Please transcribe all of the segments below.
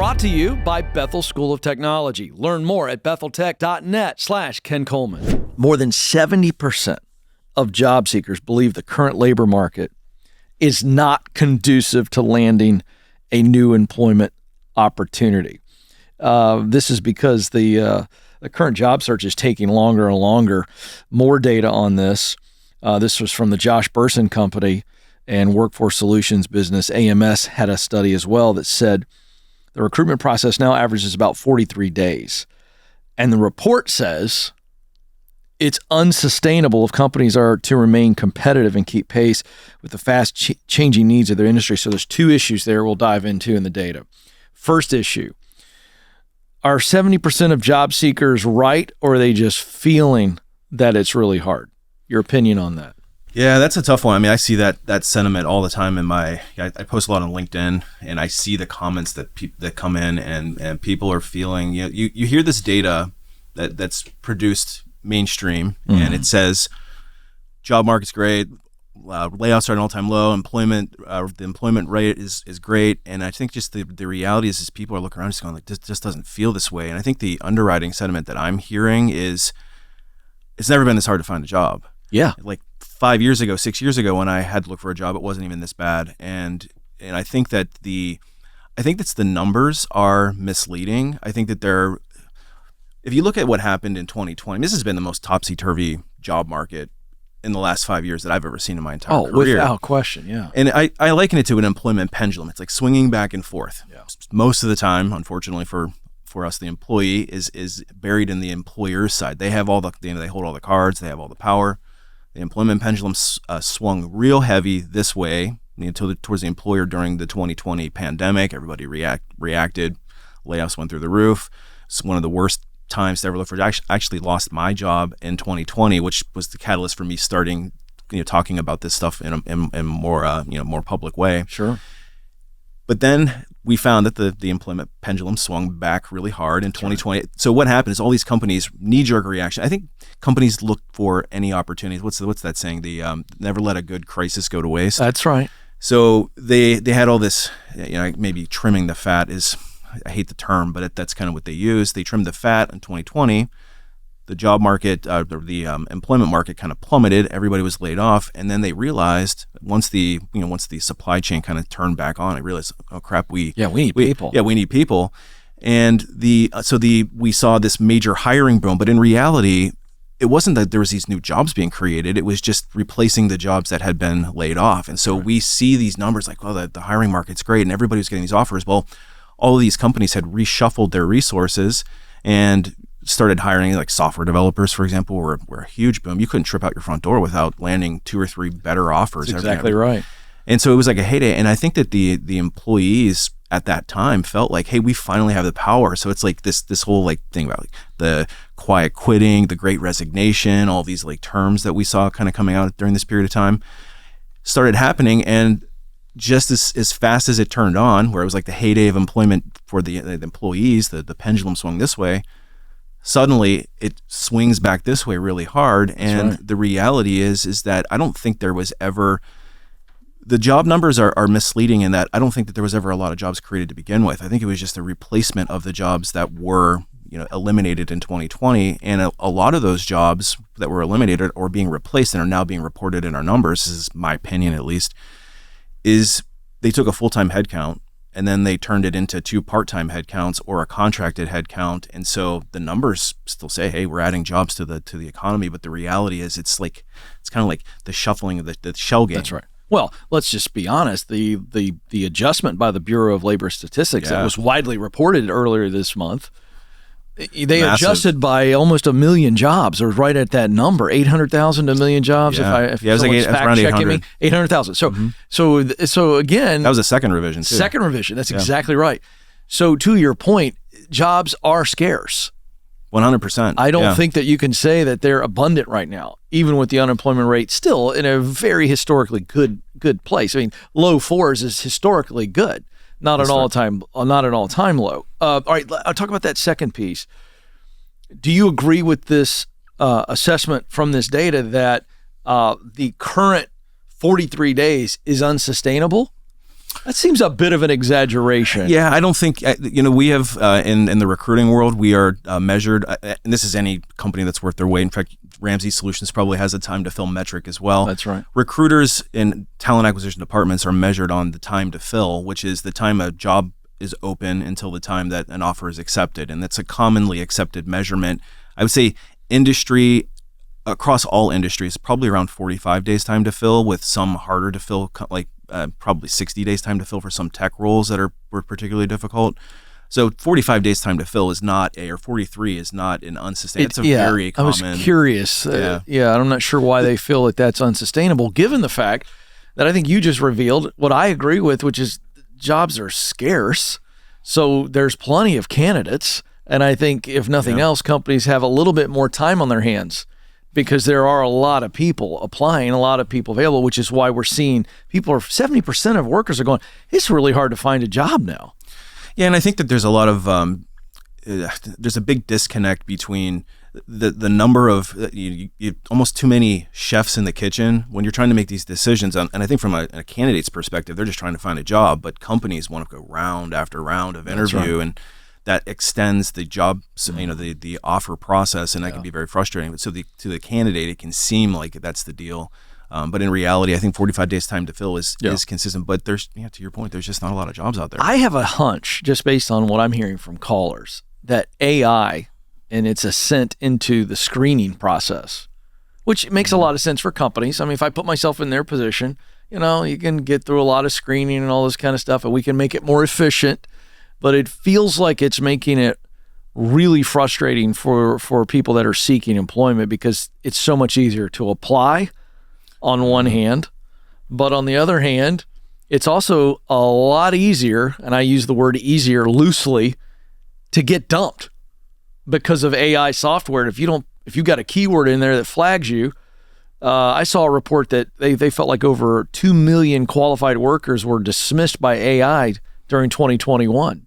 brought to you by Bethel School of Technology. Learn more at betheltech.net/Ken Coleman. More than 70% of job seekers believe the current labor market is not conducive to landing a new employment opportunity. This is because the current job search is taking longer and longer. More data on this. This was from the Josh Bersin Company and Workforce Solutions business. AMS had a study as well that said the recruitment process now averages about 43 days. And the report says it's unsustainable if companies are to remain competitive and keep pace with the fast changing needs of their industry. So there's two issues there we'll dive into in the data. First issue, are 70% of job seekers right, or are they just feeling that it's really hard? Your opinion on that? Yeah, that's a tough one. I mean, I see that sentiment all the time I post a lot on LinkedIn, and I see the comments that that come in, and people are feeling, you hear this data that's produced mainstream, and it says job market's great, layoffs are at an all-time low, the employment rate is great, and I think just the reality is people are looking around just going like, this just doesn't feel this way. And I think the underwriting sentiment that I'm hearing is it's never been this hard to find a job. Yeah. Like 5 years ago, 6 years ago, when I had to look for a job, it wasn't even this bad. And I think that the numbers are misleading. I think that if you look at what happened in 2020, this has been the most topsy-turvy job market in the last 5 years that I've ever seen in my entire career. Without question, yeah. And I liken it to an employment pendulum. It's like swinging back and forth. Yeah. Most of the time, unfortunately for us, the employee is buried in the employer's side. They have they hold all the cards, they have all the power. The employment pendulum swung real heavy this way towards the employer during the 2020 pandemic. Everybody reacted. Layoffs went through the roof. It's one of the worst times to ever look for. I actually lost my job in 2020, which was the catalyst for me starting, talking about this stuff in more public way. Sure. But then we found that the employment pendulum swung back really hard in 2020. Sure. So what happened is all these companies, knee-jerk reaction. I think companies look for any opportunities. What's that saying? The never let a good crisis go to waste. That's right. So they had all this, maybe trimming the fat is, I hate the term, but that's kind of what they use. They trimmed the fat in 2020. The job market, the employment market kind of plummeted. Everybody was laid off, and then they realized once the supply chain kind of turned back on, they realized, oh crap, we need people. Yeah, we need people, and we saw this major hiring boom. But in reality, it wasn't that there was these new jobs being created. It was just replacing the jobs that had been laid off. And so we see these numbers like, oh, the hiring market's great, and everybody was getting these offers. Well, all of these companies had reshuffled their resources and started hiring like software developers, for example, were a huge boom. You couldn't trip out your front door without landing 2 or 3 better offers. That's exactly right. And so it was like a heyday. And I think that the employees at that time felt like, hey, we finally have the power. So it's like this whole like thing about like the quiet quitting, the great resignation, all these like terms that we saw kind of coming out during this period of time started happening. And just as fast as it turned on, where it was like the heyday of employment for the employees, the pendulum swung this way. Suddenly it swings back this way really hard. And the reality is that I don't think there was ever, the job numbers are misleading in that I don't think that there was ever a lot of jobs created to begin with. I think it was just a replacement of the jobs that were eliminated in 2020. And a lot of those jobs that were eliminated or being replaced and are now being reported in our numbers, this is my opinion at least, is they took a full-time headcount and then they turned it into 2 part-time headcounts or a contracted headcount. And so the numbers still say, hey, we're adding jobs to the economy. But the reality is it's kind of like the shuffling of the shell game. That's right. Well, let's just be honest. The adjustment by the Bureau of Labor Statistics that was widely reported earlier this month, they adjusted by almost 1 million jobs, or right at that number, 800,000 to 1 million jobs. Yeah. If it was around 800. 800,000. So again, that was a second revision too. Second revision. That's exactly right. So to your point, jobs are scarce. 100%. I don't think that you can say that they're abundant right now, even with the unemployment rate still in a very historically good place. I mean, low 4s is historically good. Not an all-time low. All right, I'll talk about that second piece. Do you agree with this assessment from this data that the current 43 days is unsustainable? That seems a bit of an exaggeration. Yeah, I don't think, we have, in the recruiting world, we are measured, and this is any company that's worth their weight. In fact, Ramsey Solutions probably has a time to fill metric as well. That's right. Recruiters in talent acquisition departments are measured on the time to fill, which is the time a job is open until the time that an offer is accepted. And that's a commonly accepted measurement. I would say industry, across all industries, probably around 45 days time to fill, with some harder to fill, like probably 60 days time to fill for some tech roles that were particularly difficult. So 45 days time to fill is not or 43 is not an unsustainable. It's a very common. I was curious. I'm not sure why they feel that that's unsustainable, given the fact that I think you just revealed what I agree with, which is jobs are scarce. So there's plenty of candidates. And I think if nothing else, companies have a little bit more time on their hands because there are a lot of people applying, a lot of people available, which is why we're seeing 70% of workers are going, it's really hard to find a job now. Yeah, and I think that there's a lot of there's a big disconnect between the number of you almost too many chefs in the kitchen when you're trying to make these decisions. And I think from a candidate's perspective, they're just trying to find a job, but companies want to go round after round of interview, and that extends the job, the offer process, and that can be very frustrating. But so to the candidate, it can seem like that's the deal. But in reality, I think 45 days time to fill is consistent. But there's, to your point, there's just not a lot of jobs out there. I have a hunch, just based on what I'm hearing from callers, that AI and its ascent into the screening process, which makes a lot of sense for companies. I mean, if I put myself in their position, you can get through a lot of screening and all this kind of stuff, and we can make it more efficient. But it feels like it's making it really frustrating for people that are seeking employment because it's so much easier to apply on one hand, but on the other hand, it's also a lot easier, and I use the word easier loosely, to get dumped because of AI software. If you got a keyword in there that flags you, I saw a report that they felt like over 2 million qualified workers were dismissed by AI during 2021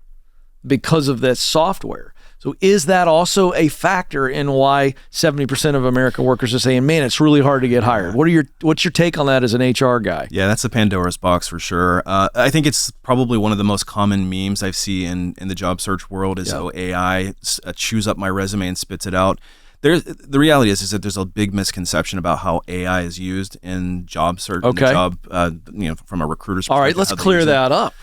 because of that software. So is that also a factor in why 70% of American workers are saying, man, it's really hard to get hired? What's your take on that as an HR guy? Yeah, that's a Pandora's box for sure. I think it's probably one of the most common memes I see in the job search world is, AI chews up my resume and spits it out. The reality is that there's a big misconception about how AI is used in job search, from a recruiter's perspective. All right, let's clear that up.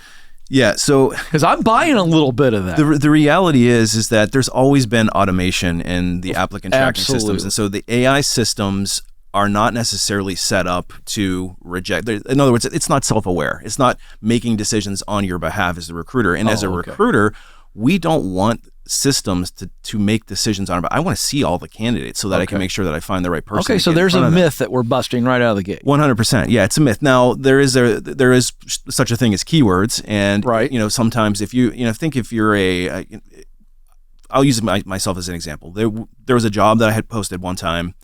Yeah, so because I'm buying a little bit of that. The reality is that there's always been automation in the applicant tracking systems, and so the AI systems are not necessarily set up to reject. In other words, it's not self-aware. It's not making decisions on your behalf as a recruiter. And as a recruiter, we don't want systems to make decisions on it. I want to see all the candidates so that I can make sure that I find the right person. Okay, so there's a myth that we're busting right out of the gate. 100%. Yeah, it's a myth. Now, there is such a thing as keywords, and sometimes if you're I'll use myself as an example. There was a job that I had posted one time.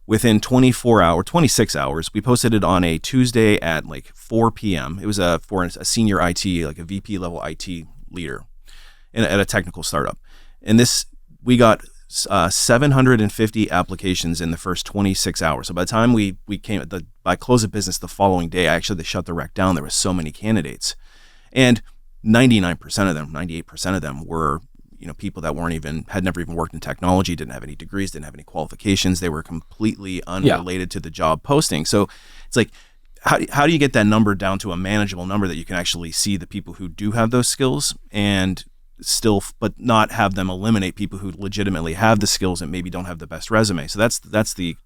Within 26 hours, we posted it on a Tuesday at like 4 p.m. It was for a senior IT, like a VP level IT leader at a technical startup. And we got 750 applications in the first 26 hours. So by the time we came by close of business the following day, they shut the rec down. There were so many candidates, and 99% of them, 98% of them were people that had never even worked in technology, didn't have any degrees, didn't have any qualifications. They were completely unrelated to the job posting. So it's like, how do you get that number down to a manageable number that you can actually see the people who do have those skills and but not have them eliminate people who legitimately have the skills and maybe don't have the best resume. So that's the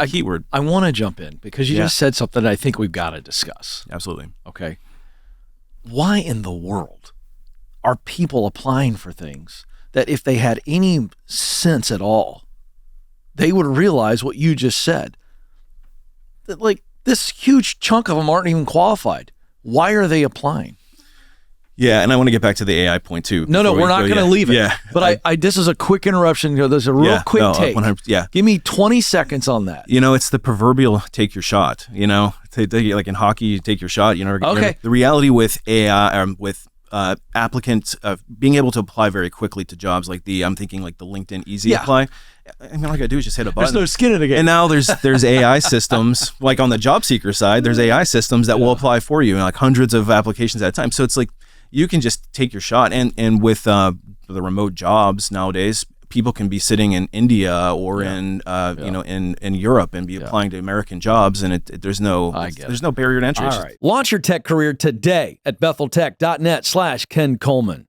keyword. I want to jump in because you just said something that I think we've got to discuss. Absolutely. Okay. Why in the world are people applying for things that if they had any sense at all, they would realize what you just said? That like this huge chunk of them aren't even qualified. Why are they applying? Yeah, and I want to get back to the AI point too. No, we're not going to leave it. Yeah, but I this is a quick interruption. There's a real quick take. 100%, give me 20 seconds on that. It's the proverbial take your shot. Like in hockey, you take your shot. The reality with AI, with applicant being able to apply very quickly to jobs like I'm thinking like the LinkedIn Easy Apply. I mean, all I gotta do is just hit a button. There's no skin in the game. And now there's AI systems, like on the job seeker side, there's AI systems that will apply for you, and like hundreds of applications at a time. So it's like you can just take your shot. And with the remote jobs nowadays, people can be sitting in India or in Europe and be applying to American jobs, and there's no barrier to entry. All right. Launch your tech career today at betheltech.net/Ken Coleman.